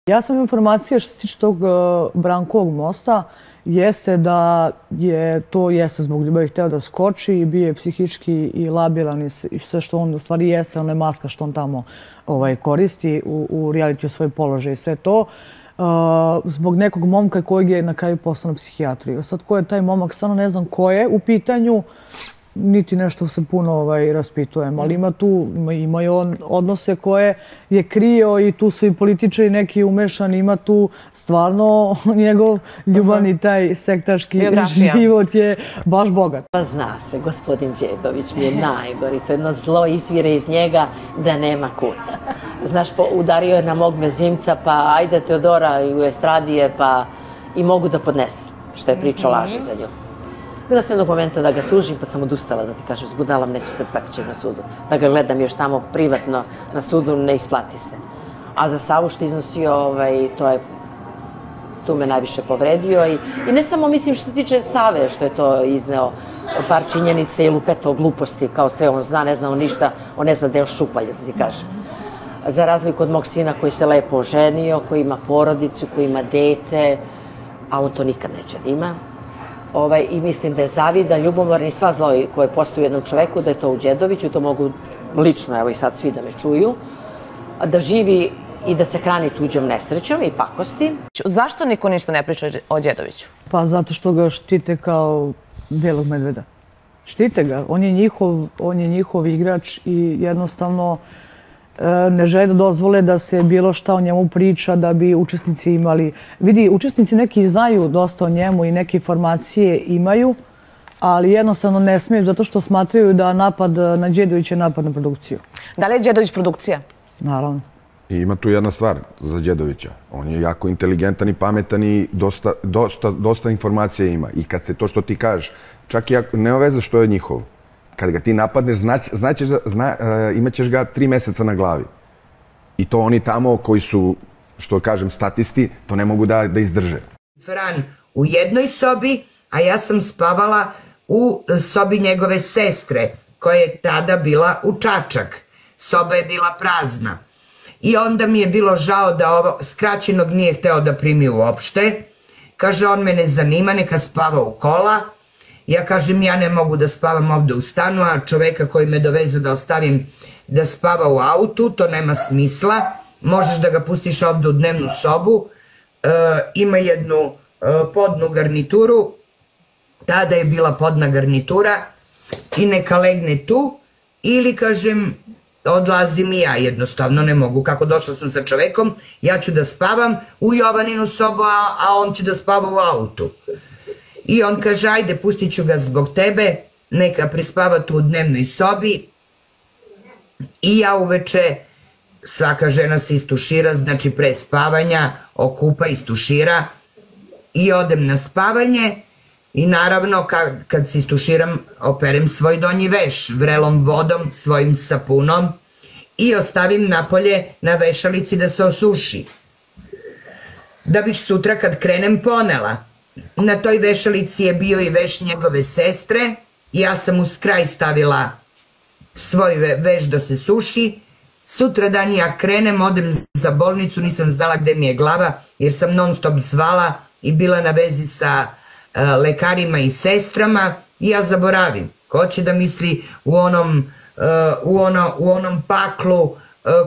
Ja sam informacija što se tiče tog Brankovog mosta, jeste da je to jeste zbog ljubavi hteo da skoči i bio je psihički i labilan i sve što on u stvari jeste, ona je maska što on tamo koristi u realitiju svoj položaj i sve to. Zbog nekog momka kojeg je na kraju poslao na psihijatriju. Sad ko je taj momak, stvarno ne znam ko je u pitanju, niti nešto se puno raspitujem, ali ima i on odnose koje je krio i tu su i političari neki umešani, ima tu stvarno njegov ljubavni taj sektaški život je baš bogat. Pa zna se, gospodin Đedović mi je najgori, to jedno zlo izvire iz njega da nema kut. Znaš, udario je na mog mezimca, pa ajde Teodora i u estradije, pa i mogu da podnesem, što je priča laži za nju. Bila sam jednog momenta da ga tužim, pa sam odustala, da ti kažem, zbudalam, neću se pekćem na sudu. Da ga gledam još tamo privatno na sudu, ne isplati se. A za Savu što iznosio, tu me najviše povredio. I ne samo, mislim, što se tiče Save, što je to izneo par činjenice i lupeto gluposti, kao sve on zna, ne zna on ništa, on ne zna da je još šupalj, da ti kažem. Za razliku od mog sina koji se lepo oženio, koji ima porodicu, koji ima dete, a on to nikad neće da ima. I mislim da je zavidan, ljubomoran i sva zlo koje postoji u jednom čoveku, da je to u Đedoviću, to mogu lično, evo i sad svi da me čuju, da živi i da se hrani tuđom nesrećom i pakosti. Zašto niko ništa ne priča o Đedoviću? Pa zato što ga štite kao belog medveda. Štite ga, on je njihov igrač i jednostavno ne žele da dozvole da se bilo šta o njemu priča, da bi učesnici imali... Vidi, učesnici neki znaju dosta o njemu i neke informacije imaju, ali jednostavno ne smiju zato što smatraju da napad na Đedovića je napad na produkciju. Da li je Đedović produkcija? Naravno. I ima tu jedna stvar za Đedovića. On je jako inteligentan i pametan i dosta informacija ima. I kad se to što ti kažeš, čak i nema veze što je njihovo. Kad ga ti napadneš, imaćeš ga 3 meseca na glavi. I to oni tamo koji su, što kažem, statisti, to ne mogu da izdrže. Fran u jednoj sobi, a ja sam spavala u sobi njegove sestre, koja je tada bila u Čačak. Soba je bila prazna. I onda mi je bilo žao da ovo skraćenog nije hteo da primi uopšte. Kaže, on me ne zanima, neka spava u kola. Ja kažem, ja ne mogu da spavam ovde u stanu, a čoveka koji me doveze da ostavim da spava u autu, to nema smisla. Možeš da ga pustiš ovde u dnevnu sobu. Ima jednu podnu garnituru, tada je bila podna garnitura i neka legne tu. Ili, kažem, odlazim i ja, jednostavno ne mogu. Kako došla sam sa čovekom, ja ću da spavam u Jovaninu sobu, a on će da spava u autu. I on kaže, ajde, pustit ću ga zbog tebe, neka prespava tu u dnevnoj sobi. I ja uveče, svaka žena se istušira, znači pre spavanja, okupa, istušira. I odem na spavanje i naravno kad se istuširam, operem svoj donji veš vrelom vodom, svojim sapunom i ostavim napolje na vešalici da se osuši. Da bih sutra kad krenem ponela. Na toj vešalici je bio i veš njegove sestre. Ja sam uz kraj stavila svoj veš da se suši. Sutra dan ja krenem, odem za bolnicu, nisam znala gde mi je glava, jer sam non stop zvala i bila na vezi sa lekarima i sestrama i ja zaboravim. Ko će da misli u onom paklu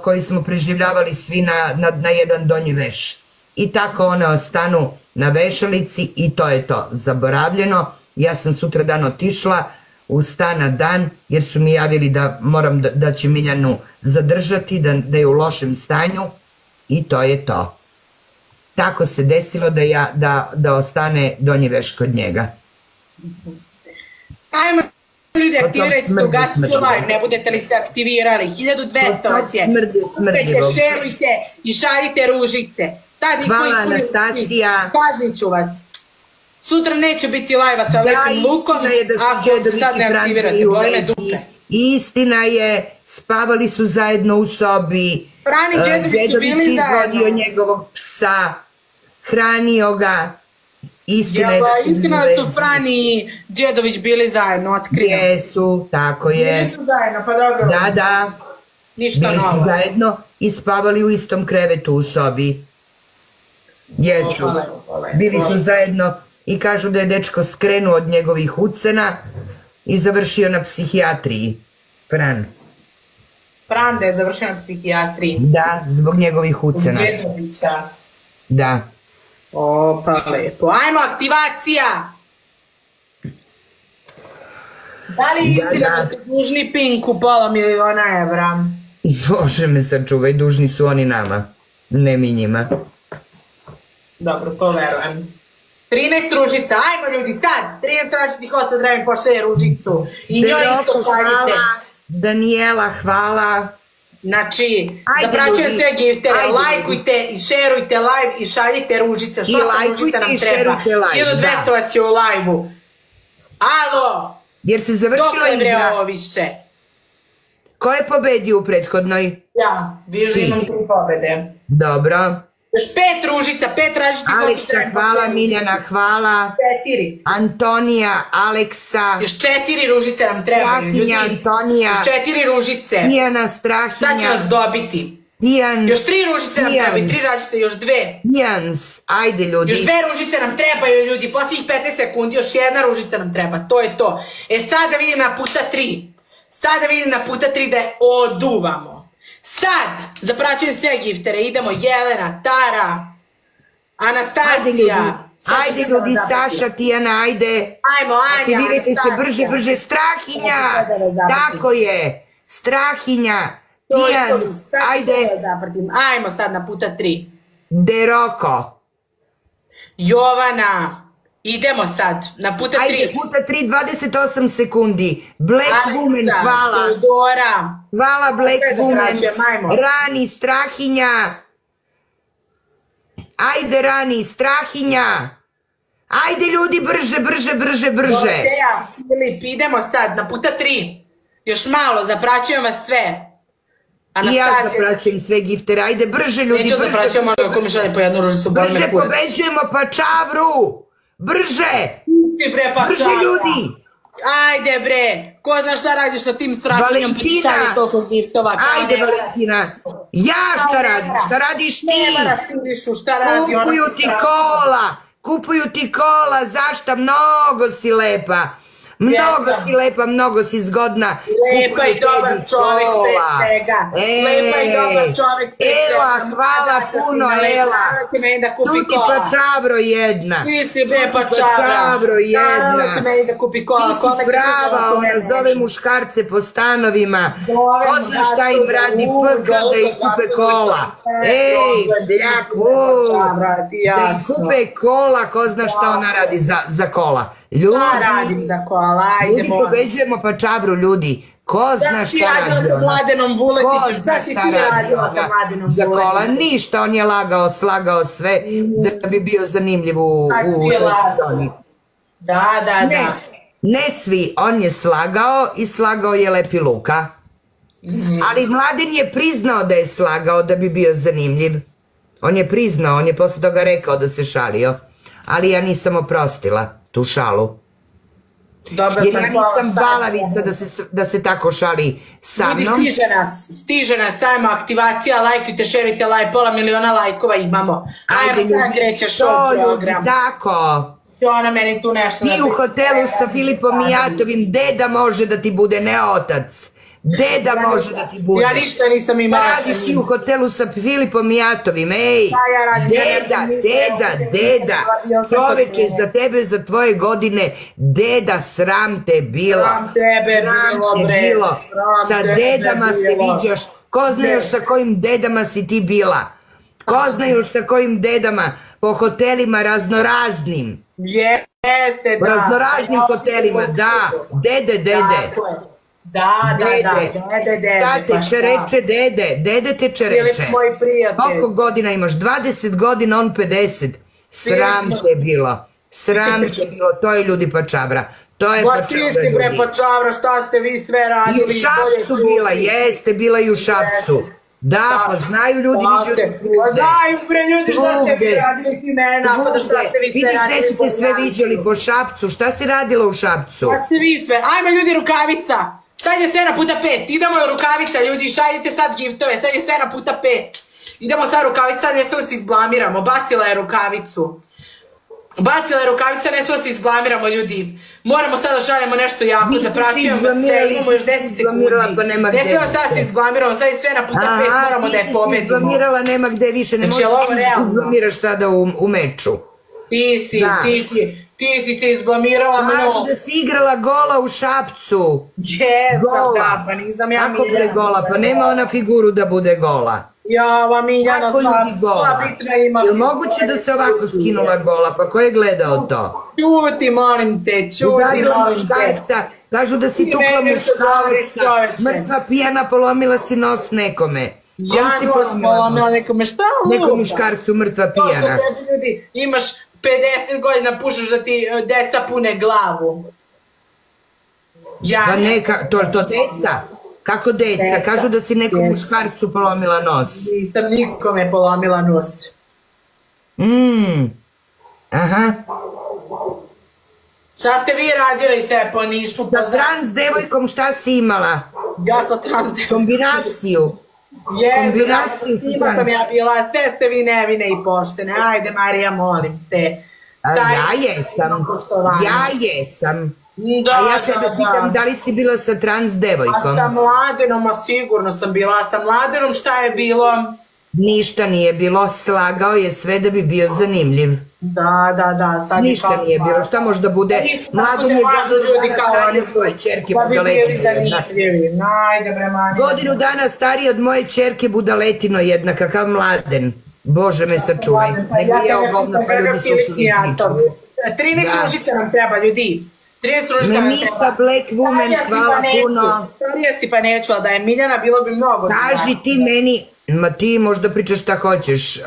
koji smo preživljavali svi na jedan donji veš. I tako one ostanu na vešalici i to je to, zaboravljeno. Ja sam sutra dan otišla u stan na dan jer su mi javili da će Miljanu zadržati, da je u lošem stanju i to je to. Tako se desilo da ostane donji veš kod njega. Ajmo ljudi, aktivirajte se, ugasit ću live, ne budete li se aktivirali. 1200 vas je. Kupajte, šerujte i šaljite ružice. Hvala, Anastasija. Kaznit ću vas. Sutra neće biti live-a sa lepim lukom, ako se sad ne aktivirate, boli me dupe. Istina je, spavali su zajedno u sobi. Đedović izvodio njegovog psa, hranio ga. Istina da su Fran i Đedović bili zajedno, otkriveno. Jesu, tako je. Bili su zajedno, pa dobro. Da. Ništa novo. Bili su zajedno i spavali u istom krevetu u sobi. Jesu. Bili su zajedno i kažu da je dečko skrenuo od njegovih ucena i završio na psihijatriji. Fran. Fran da je završio na psihijatriji. Da, zbog njegovih ucena. Djedovića. Da. Opa, lepo. Ajmo, aktivacija! Da li je istina da ste dužni Pinku pola miliona evra? Bože me sačuvaj, dužni su oni nama, ne mi njima. Dobro, to verujem. 13 ružica, ajmo ljudi, sad! 13 različitih osoba da mi pošalje ružicu. I njoj isto šaljite. Hvala, Daniela, hvala. Znači, zapraćujem sve giftere, lajkujte i šerujte live i šaljite ružice. Što sam ružica nam treba? 1200 vas je u live-u. Alo! Jer se završila igra. Dok je ovo više? Ko je pobedio u prethodnoj? Ja, vižu imam 3 pobede. Dobro. Još 5 ružica, 5 različitih osoba. Aleksa, hvala, Miljana, hvala. 4. Antonija, Aleksa. Još 4 ružice nam trebaju, ljudi. Strahinja, Antonija. Još 4 ružice. Tijana, Strahinja. Sad će nas dobiti. Tijan. Još 3 ružice nam trebaju, 3 različite, još 2. Tijans, ajde ljudi. Još 2 ružice nam trebaju, ljudi, posljednjih 15 sekundi, još 1 ružica nam treba, to je to. Sad da vidim na puta 3. Sad da vidim na puta 3 da je oduvamo. Sad, zapraćujem sve giftere, idemo, Jelena, Tara, Anastasija. Ajde ljudi, Saša, Tijana, ajde. Ajmo, Anja, aktivirajte se brže, Strahinja. Tako je, Strahinja. Tijans, ajde. Ajmo sad na puta 3. Deroko. Jovana. Idemo sad, na puta 3. Ajde, puta 3, 28 sekundi. Black Woman, hvala. Teodora. Hvala Black Woman. Rani, Strahinja. Ajde, Rani, Strahinja. Ajde ljudi, brže. Doroteja, Filip, idemo sad, na puta 3. Još malo, zapraćujem vas sve. I ja zapraćujem sve giftere, ajde brže ljudi, neću zapraćujem ono ako mi šalje po jednu ružicu, boli me brže kurac. pobeđujemo Pačavru, brže, brže ljudi. Ajde bre, ko zna šta radiš sa tim Strahinjom, pa ti šalje toliko giftova. Ajde Valentina, ja šta radiš ti? Nema na Filišu, šta radi ona sa kupuju ti kola, zašta, mnogo si lepa. Mnogo si zgodna. Lepa i dobar čovjek pre svega. Lepa i dobar čovjek pre svega. Ela, hvala puno, Ela. Tu ti Pačavro jedna. Ti si bre Pačavro jedna. Naravno će meni da kupi kola. Ti si prava, ona zove muškarce po stanovima. Ko zna šta im radi PK da ih kupe kola. Ej, bljak, da ih kupe kola, ko zna šta ona radi za kola. Ljudi, pobeđujemo Pačavru, ljudi. Ko zna šta radi ona? Šta si ti radila sa Mladenom Vuletićem? Za kola ništa, on je slagao sve da bi bio zanimljiv u sezoni. Da. Ne svi, on je slagao i slagao je Lepi Luka. Ali Mladen je priznao da je slagao da bi bio zanimljiv. On je priznao, on je posle toga rekao da se šalio. Ali ja nisam oprostila tu šalu. Jer ja nisam balavica da se tako šali sa mnom. Ljudi, stiže nas, ajmo aktivacija, lajkujte, šerite live, 500 miliona lajkova imamo. Ajmo sad kreće show program. Tako. Ona meni tu nešto... Ti u hotelu sa Filipom Mijatovim, deda može da ti bude, ne otac. Deda može da ti bude. Ja ništa nisam imala. Radiš ti u hotelu sa Filipom Mijatovim, ej. Deda. Čoveče, za tebe, za tvoje godine, deda, sram te bilo. Sram tebe bilo. Sa dedama se viđaš. Ko zna još sa kojim dedama si ti bila? Ko zna još sa kojim dedama? Po hotelima raznoraznim. Jeste, da. Raznoraznim hotelima, da. Dede. Da, te čereče, dede te čereče. Koliko godina imaš? 20 godina, on 50. Sram te bilo, to je ljudi Pačavra. To je Pačavra. Ti si bre Pačavra, šta ste vi sve radili? I u Šapcu bila, jeste bila i u Šapcu. Da, pa znaju ljudi, znaju bre ljudi šta ste vi radili, ti mene napada, šta ste vi sve radili. Vidiš gde su te sve viđali po Šapcu, šta si radila u Šapcu? Šta ste vi sve, ajme ljudi rukavica. Sad je sve na puta 5, idemo rukavica ljudi, šaljite sad giftove, sad je sve na puta 5. Idemo sad rukavica, sad ne smemo se izblamiramo. Bacila je rukavicu. Bacila je rukavica, ne smemo se izblamiramo, ljudi. Moramo sad da šaljemo nešto jako, zapraćujemo sve, imamo još 10 sekundi. Ne smemo sad se izblamiramo, sad je sve na puta 5, moramo da je pobedimo. Ti si izblamirala, nema gde više, ne možeš da se izblamiraš sada u meču. Ti si se izblamirala mnogo. Kažu da si igrala gola u Šapcu. Jesam, da, pa nisam ja Kako pre gola? Pa nema ona figuru da bude gola. Ja, ova Miljana sva bitna ima. Je li moguće da se ovako skinula gola? Pa ko je gledao to? Čuti, molim te, čuti, molim te. Kažu da si tukla muškarca. Mrtva pijana, polomila si nos nekome. Ja nos polomila nekome, šta lupa? Nekom muškarcu mrtva pijana. Imaš 50 godina, pušaš da ti deca pune glavu. Pa neka, to deca? Kako deca? Kažu da si nekom muškarcu polomila nos. Nisam nikome polomila nos. Aha. Šta ste vi radili sve po Nišu? Sa trans devojkom šta si imala? Ja sa trans devojkom. Kombinaciju. Kombinaciju svima sam ja bila, sve ste vi nevine i poštene. Ajde Marija, molim te. Ja jesam. A ja tebe pitam da li si bila sa trans devojkom? A sa Mladenom, a sigurno sam bila. A sa Mladenom šta je bilo? Ništa nije bilo, slagao je sve da bi bio zanimljiv. Da. Ništa nije bilo, šta može da bude? Mladen je godinu dana stariji od svoje čerke Budaletino jedna. Godinu dana stariji od moje čerke Budaletino jedna, kakav Mladen. Bože me sačuvaj. Nego ja ogovno pa ljudi slušali priču. 13 ružica nam treba, ljudi. 13 ružica nam treba. Memisa Black Woman, hvala puno. Starija si pa neću, ali da je Miljana bilo bi mnogo. Kaži ti meni, ma ti možda pričaš šta hoćeš.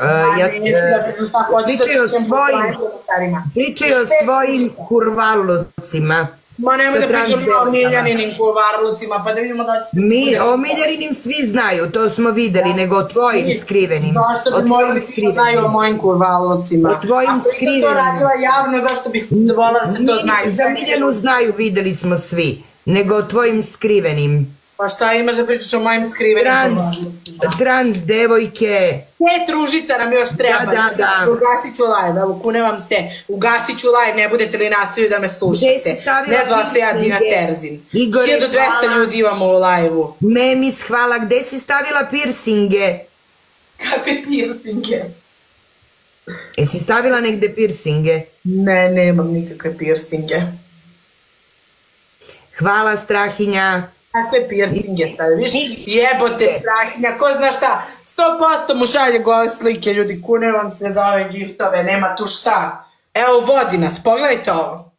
Pričaj o svojim kurvalucima. Ma nemoj da pričam o Miljaninim kurvarlucima, pa da vidimo da ćete... O Miljaninim svi znaju, to smo videli, nego o tvojim skrivenim. Zašto bi morali svi da znaju o mojim kurvarlucima? O tvojim skrivenim. Ako sam to radila javno, zašto bih volila da se to znaju? Za Miljanu znaju, videli smo svi, nego o tvojim skrivenim. Pa šta imaš da pričaš o mojim skrivenim kurvarlucima? Trans devojke. 5 ružica nam još treba. Da. Ugasit ću live, ukunevam se. Ugasit ću live, ne budete li nastavili da me slušate. Ne zvala se ja Dina Terzin. 1200 ljudi imamo u live-u. Memis, hvala. Gde si stavila piercinge? Kakve piercinge? Jesi stavila negde piercinge? Ne, nemam nikakve piercinge. Hvala, Strahinja. Kakve piercinge stavila? Viš, jebote Strahinja, ko zna šta? 100% mu šalje gole slike, ljudi, kunem vam se za ove giftove, nema tu šta. Evo, vodi nas, pogledajte ovo.